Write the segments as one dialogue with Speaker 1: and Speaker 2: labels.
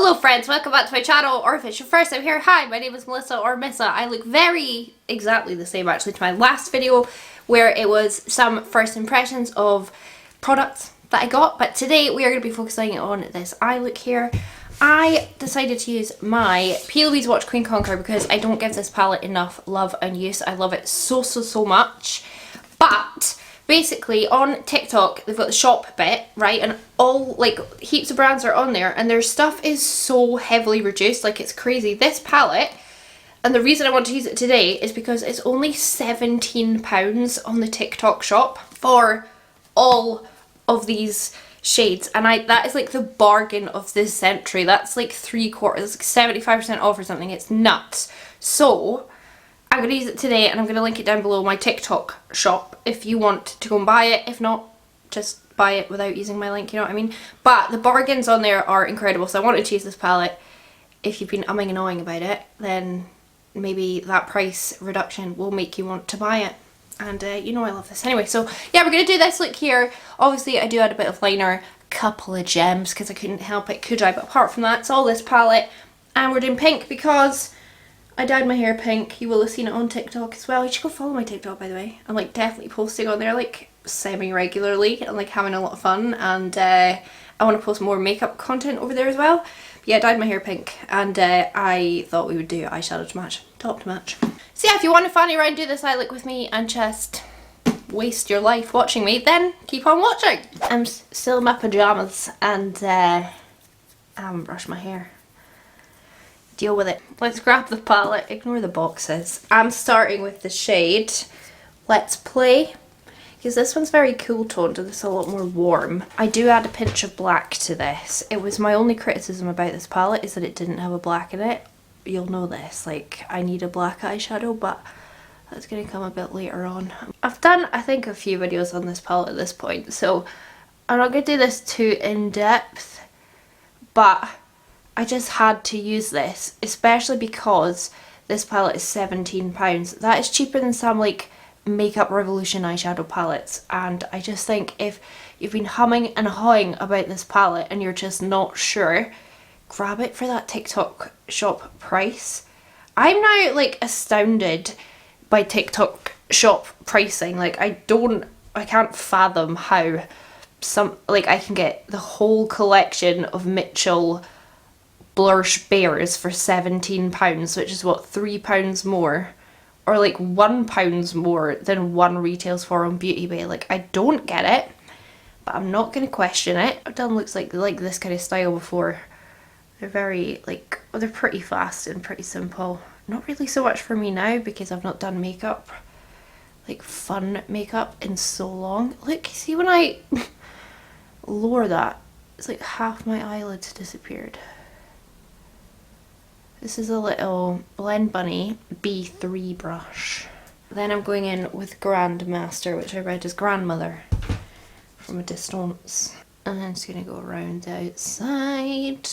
Speaker 1: Hello friends, welcome back to my channel, or if it's your first time here, hi, my name is Melissa or Missa. I look very exactly the same actually to my last video where it was some first impressions of products that I got, but today we are going to be focusing on this eye look here. I decided to use my Plouise Watch Queen Conquer because I don't give this palette enough love and use. I love it so much, but basically on TikTok they've got the shop bit, right, and all like heaps of brands are on there and their stuff is so heavily reduced, like it's crazy. This palette, and the reason I want to use it today is because it's only £17 on the TikTok shop for all of these shades, and that is like the bargain of this century. That's like 3/4, it's like 75% off or something. It's nuts. So I'm going to use it today and I'm going to link it down below, my TikTok shop, if you want to go and buy it. If not, just buy it without using my link, you know what I mean? But the bargains on there are incredible, so I wanted to use this palette. If you've been umming and ahhing about it, then maybe that price reduction will make you want to buy it. And you know I love this. Anyway, so yeah, we're going to do this look here. Obviously I do add a bit of liner, couple of gems because I couldn't help it, could I? But apart from that, it's all this palette. And we're doing pink because I dyed my hair pink. You will have seen it on TikTok as well. You should go follow my TikTok, by the way. I'm like definitely posting on there like semi-regularly and like having a lot of fun, and I want to post more makeup content over there as well. But yeah, I dyed my hair pink and I thought we would do eyeshadow to match, top to match. So yeah, if you want to fanny around, do this eye look with me and just waste your life watching me, then keep on watching. I'm still in my pyjamas and I haven't brushed my hair. Deal with it. Let's grab the palette, ignore the boxes. I'm starting with the shade Let's Play, because this one's very cool toned and this is a lot more warm. I do add a pinch of black to this. It was my only criticism about this palette is that it didn't have a black in it. You'll know this, like I need a black eyeshadow, but that's going to come a bit later on. I've done I think a few videos on this palette at this point, so I'm not going to do this too in depth, but I just had to use this, especially because this palette is £17. That is cheaper than some like Makeup Revolution eyeshadow palettes, and I just think if you've been humming and hawing about this palette and you're just not sure, grab it for that TikTok shop price. I'm now like astounded by TikTok shop pricing. Like I can't fathom how I can get the whole collection of Mitchell Blush Bears for £17, which is what, £3 more, or like £1 more than one retails for on Beauty Bay. Like I don't get it, but I'm not going to question it. I've done looks like this kind of style before. They're very like, well, they're pretty fast and pretty simple. Not really so much for me now because I've not done makeup, like fun makeup, in so long. Look, see when I lower that, it's like half my eyelids disappeared. This is a little Blend Bunny B3 brush. Then I'm going in with Grandmaster, which I read as grandmother from a distance. And then it's going to go around the outside.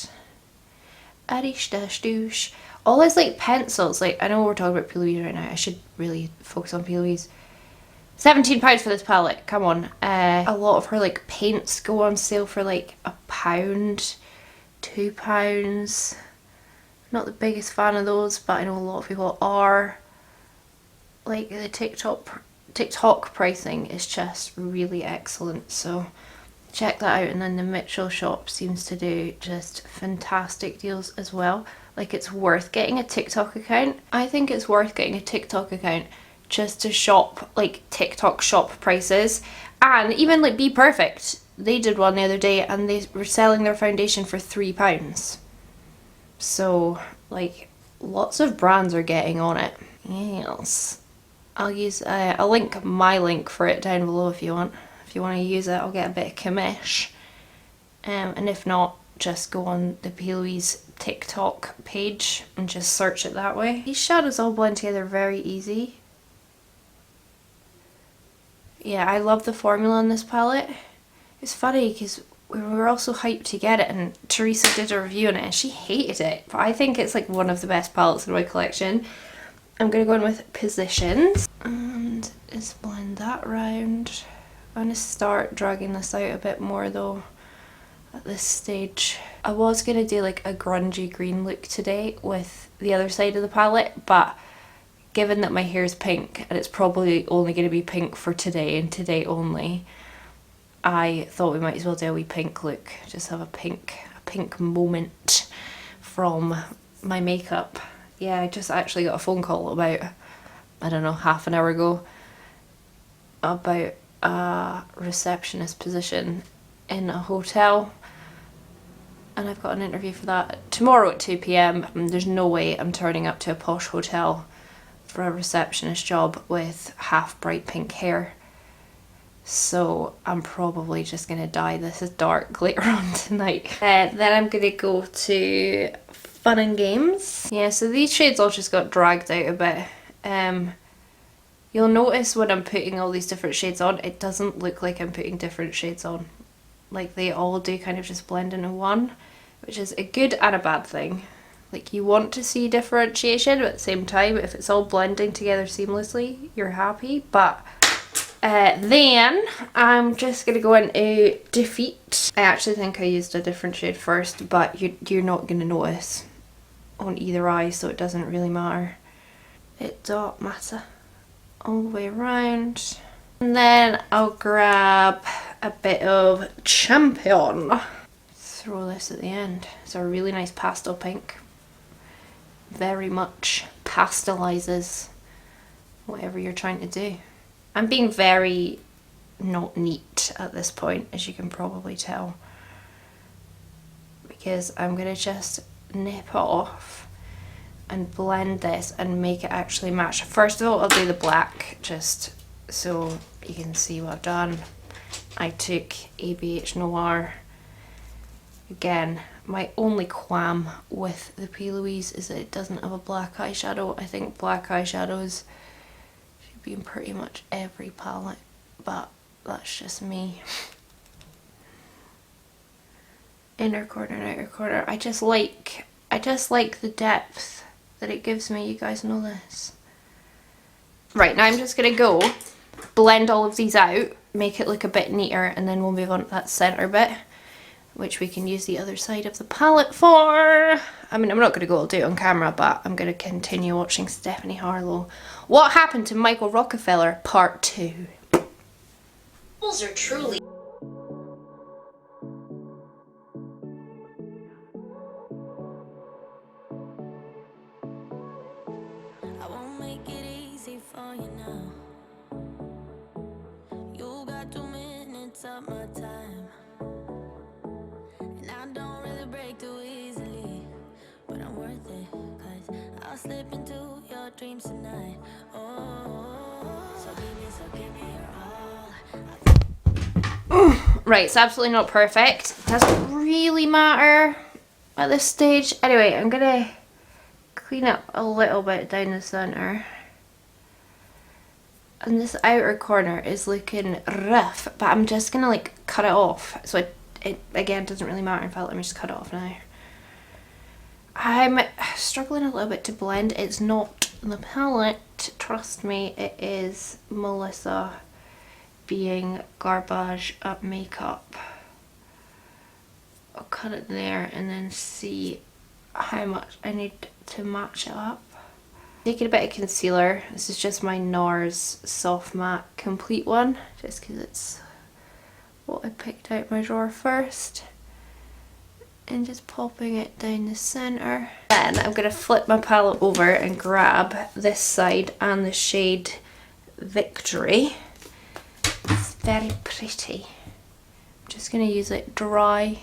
Speaker 1: Adish dash douche. All these like pencils, like I know we're talking about Plouise right now, I should really focus on Plouise. £17 for this palette, come on. A lot of her like paints go on sale for like £1, £2. Not the biggest fan of those, but I know a lot of people are. Like the TikTok pricing is just really excellent, so check that out. And then the Mitchell shop seems to do just fantastic deals as well. Like it's worth getting a TikTok account. I think it's worth getting a TikTok account just to shop like TikTok shop prices. And even like Be Perfect, they did one the other day and they were selling their foundation for £3. So like lots of brands are getting on it. Yes, I'll link my link for it down below if you want. If you want to use it, I'll get a bit of commish. And if not, just go on the Plouise TikTok page and just search it that way. These shadows all blend together very easy. Yeah, I love the formula on this palette. It's funny because we were all so hyped to get it, and Teresa did a review on it and she hated it, but I think it's like one of the best palettes in my collection. I'm going to go in with Positions and just blend that round. I'm going to start dragging this out a bit more though. at this stage. I was gonna do like a grungy green look today with the other side of the palette, but given that my hair's pink and it's probably only gonna be pink for today and today only, I thought we might as well do a wee pink look. Just have a pink moment from my makeup. Yeah, I just actually got a phone call about, I don't know, half an hour ago about a receptionist position in a hotel, and I've got an interview for that tomorrow at 2 p.m. and there's no way I'm turning up to a posh hotel for a receptionist job with half bright pink hair. So I'm probably just gonna dye this as dark later on tonight. Then I'm gonna go to Fun and Games. Yeah, so these shades all just got dragged out a bit. You'll notice when I'm putting all these different shades on, it doesn't look like I'm putting different shades on. Like they all do kind of just blend into one, which is a good and a bad thing. Like you want to see differentiation, but at the same time, if it's all blending together seamlessly, you're happy. But then I'm just gonna go into Defeat. I actually think I used a different shade first, but you're not gonna notice on either eye, so it doesn't really matter. It don't matter. All the way around. And then I'll grab a bit of Champion. Throw this at the end. It's a really nice pastel pink. Very much pastelizes whatever you're trying to do. I'm being very not neat at this point, as you can probably tell, because I'm gonna just nip it off and blend this and make it actually match. First of all, I'll do the black just so you can see what I've done. I took ABH Noir. Again, my only qualm with the Plouise is that it doesn't have a black eyeshadow. I think black eyeshadows should be in pretty much every palette, but that's just me. Inner corner and outer corner. I just like the depth that it gives me. You guys know this. Right, now I'm just gonna go blend all of these out, make it look a bit neater, and then we'll move on to that center bit, which we can use the other side of the palette for. I mean, I'm not gonna go do it on camera, but I'm gonna continue watching Stephanie Harlow. What Happened to Michael Rockefeller Part 2. Those are truly
Speaker 2: up my time, and I don't really break too easily, but I'm worth it, cause I'll slip into your dreams tonight. Oh, so give me your all.
Speaker 1: Right, it's absolutely not perfect. It doesn't really matter at this stage. Anyway, I'm gonna clean up a little bit down the center. And this outer corner is looking rough, but I'm just gonna like cut it off. So it again doesn't really matter. In fact, let me just cut it off now. I'm struggling a little bit to blend. It's not the palette, trust me, it is Melissa being garbage at makeup. I'll cut it there and then see how much I need to match it up. Taking a bit of concealer. This is just my NARS Soft Matte Complete one, just because it's what I picked out my drawer first. And just popping it down the centre. Then I'm going to flip my palette over and grab this side and the shade Victory. It's very pretty. I'm just going to use it dry.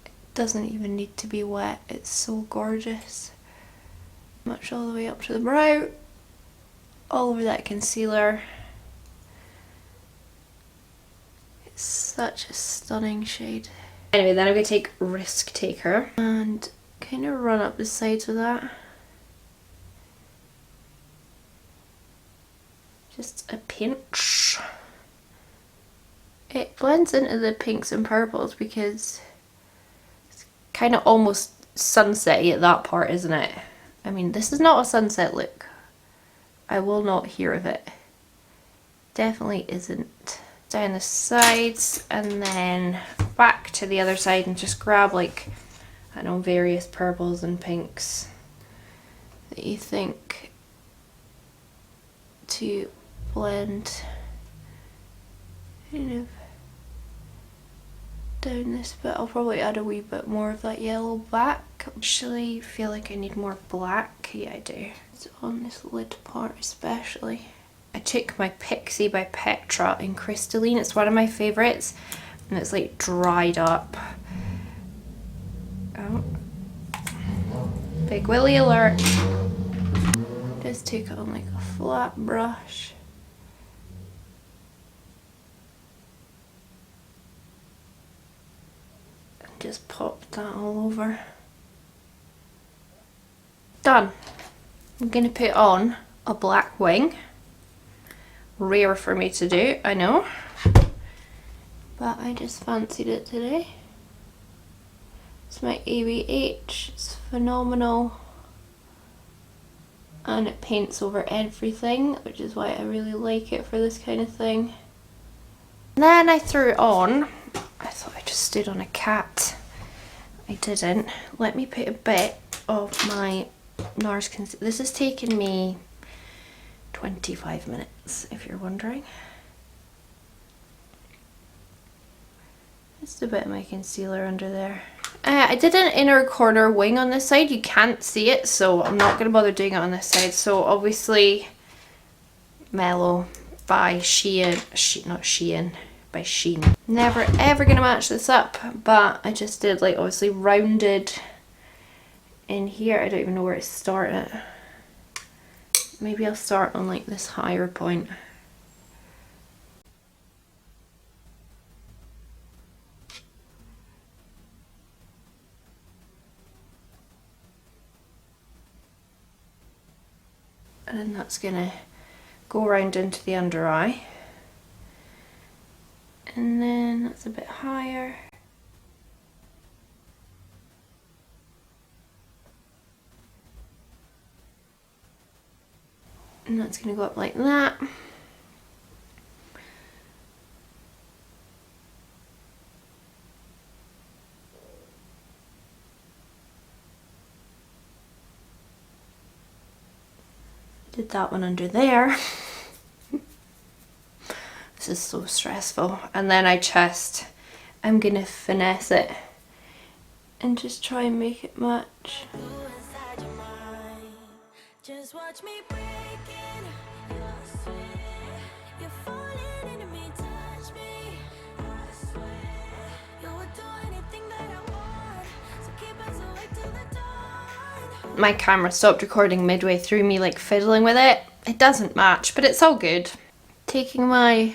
Speaker 1: It doesn't even need to be wet, it's so gorgeous. Much all the way up to the brow, all over that concealer. It's such a stunning shade. Anyway, then I'm going to take Risk Taker and kind of run up the sides with that. Just a pinch. It blends into the pinks and purples because it's kind of almost sunset-y at that part, isn't it? I mean, this is not a sunset look. I will not hear of it. Definitely isn't. down the sides and then back to the other side and just grab like, I don't know, various purples and pinks that you think to blend kind of down this bit. I'll probably add a wee bit more of that yellow back. Actually feel like I need more black. Yeah, I do. It's on this lid part especially. I took my Pixie by Petra in Crystalline. It's one of my favourites and it's like dried up. Oh. Big Willy alert. Just take it on like a flat brush. Just pop that all over. Done. I'm going to put on a black wing. Rare for me to do, I know. But I just fancied it today. It's my ABH. It's phenomenal. And it paints over everything, which is why I really like it for this kind of thing. And then I threw it on. I thought I just stood on a cat. I didn't. Let me put a bit of my NARS concealer. This has taken me 25 minutes, if you're wondering. Just a bit of my concealer under there. I did an inner corner wing on this side. You can't see it, so I'm not going to bother doing it on this side. So obviously Mellow by Shein, not Shein, by Shein. Never ever going to match this up, but I just did like obviously rounded in here. I don't even know where to start it. Maybe I'll start on like this higher point. And then that's gonna go around into the under eye. And then that's a bit higher. And that's gonna go up like that. Did that one under there. This is so stressful. And then I'm gonna finesse it and just try and make it match.
Speaker 2: Just watch me breaking your sweat. You're falling into me, touch me. I swear you would do anything that I want. So keep us awake till the dawn.
Speaker 1: My camera stopped recording midway through me like fiddling with it. It doesn't match, but it's all good. Taking my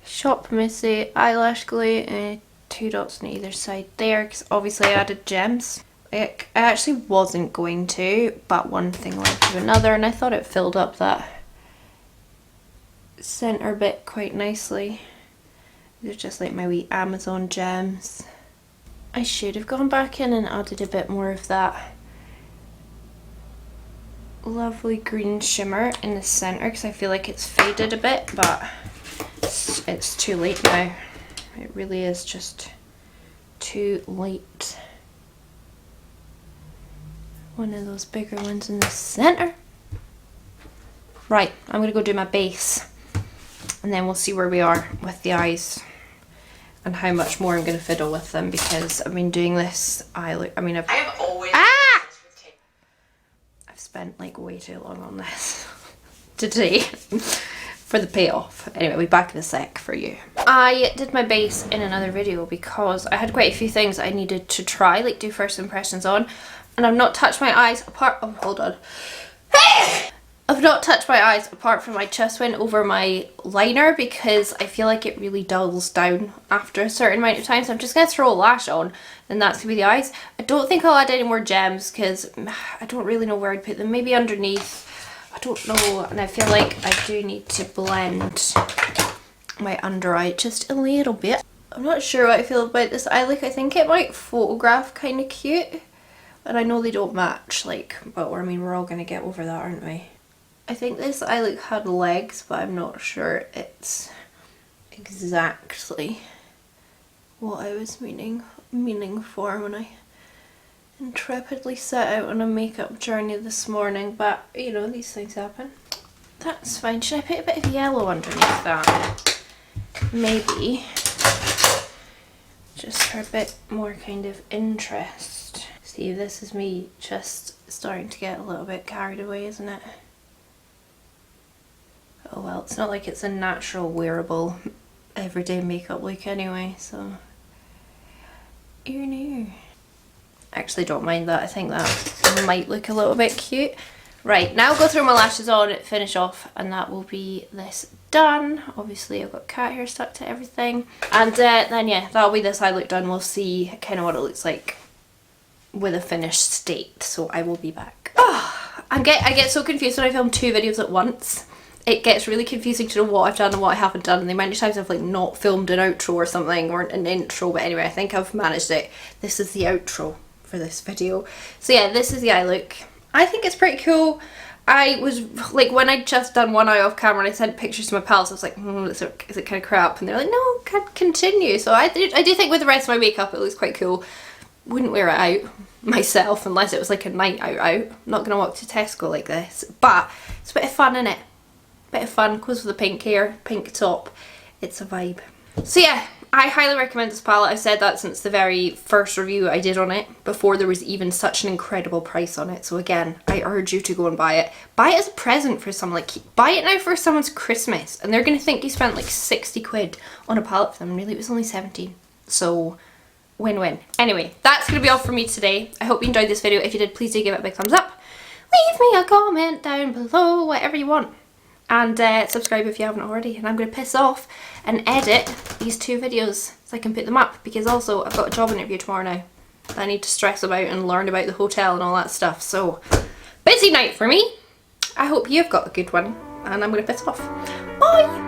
Speaker 1: Shop Missy eyelash glue and 2 dots on either side there, because obviously I added gems. I actually wasn't going to, but one thing led to another and I thought it filled up that centre bit quite nicely. They're just like my wee Amazon gems. I should have gone back in and added a bit more of that lovely green shimmer in the centre because I feel like it's faded a bit, but it's too late now. It really is just too late. One of those bigger ones in the centre. Right, I'm going to go do my base and then we'll see where we are with the eyes and how much more I'm going to fiddle with them, because I've been doing this I've spent like way too long on this today for the payoff. Anyway, we'll be back in a sec for you. I did my base in another video because I had quite a few things I needed to try, like do first impressions on. And I've not touched my eyes apart. Oh, hold on. I've not touched my eyes apart from I just went over my liner because I feel like it really dulls down after a certain amount of time. So I'm just going to throw a lash on and that's going to be the eyes. I don't think I'll add any more gems because I don't really know where I'd put them. Maybe underneath. I don't know. And I feel like I do need to blend my under eye just a little bit. I'm not sure what I feel about this eye look. I think it might photograph kind of cute. And I know they don't match, like, but I mean, we're all going to get over that, aren't we? I think this eye look had legs, but I'm not sure it's exactly what I was meaning for when I intrepidly set out on a makeup journey this morning, but you know, these things happen. That's fine. Should I put a bit of yellow underneath that? Maybe. Just for a bit more kind of interest. See, this is me just starting to get a little bit carried away, isn't it? Oh well, it's not like it's a natural wearable everyday makeup look anyway, so you know. Actually don't mind that, I think that might look a little bit cute. Right, now I'll go through my lashes on, finish off, and that will be this done. Obviously I've got cat hair stuck to everything. And then yeah, that'll be this eye look done. We'll see kind of what it looks like with a finished state, so I will be back. Oh, I get so confused when I film 2 videos at once. It gets really confusing to know what I've done and what I haven't done, and the amount of times I've like not filmed an outro or something, or an intro, but anyway, I think I've managed it. This is the outro for this video. So yeah, this is the eye look. I think it's pretty cool. I was like, when I'd just done one eye off camera and I sent pictures to my pals, I was like, is it kind of crap? And they're like, no, continue. So I do think with the rest of my makeup it looks quite cool. Wouldn't wear it out myself unless it was like a night out. I'm not gonna walk to Tesco like this, but it's a bit of fun, innit? Bit of fun, goes with the pink hair, pink top. It's a vibe. So yeah, I highly recommend this palette. I've said that since the very first review I did on it, before there was even such an incredible price on it. So again, I urge you to go and buy it. Buy it as a present for someone. Like, buy it now for someone's Christmas, and they're gonna think you spent like 60 quid on a palette for them. Really, it was only 17. So win-win. Anyway, that's gonna be all for me today. I hope you enjoyed this video. If you did, please do give it a big thumbs up. Leave me a comment down below, whatever you want. And subscribe if you haven't already. And I'm going to piss off and edit these 2 videos so I can put them up, because also I've got a job interview tomorrow now that I need to stress about and learn about the hotel and all that stuff. So, busy night for me. I hope you've got a good one, and I'm going to piss off. Bye!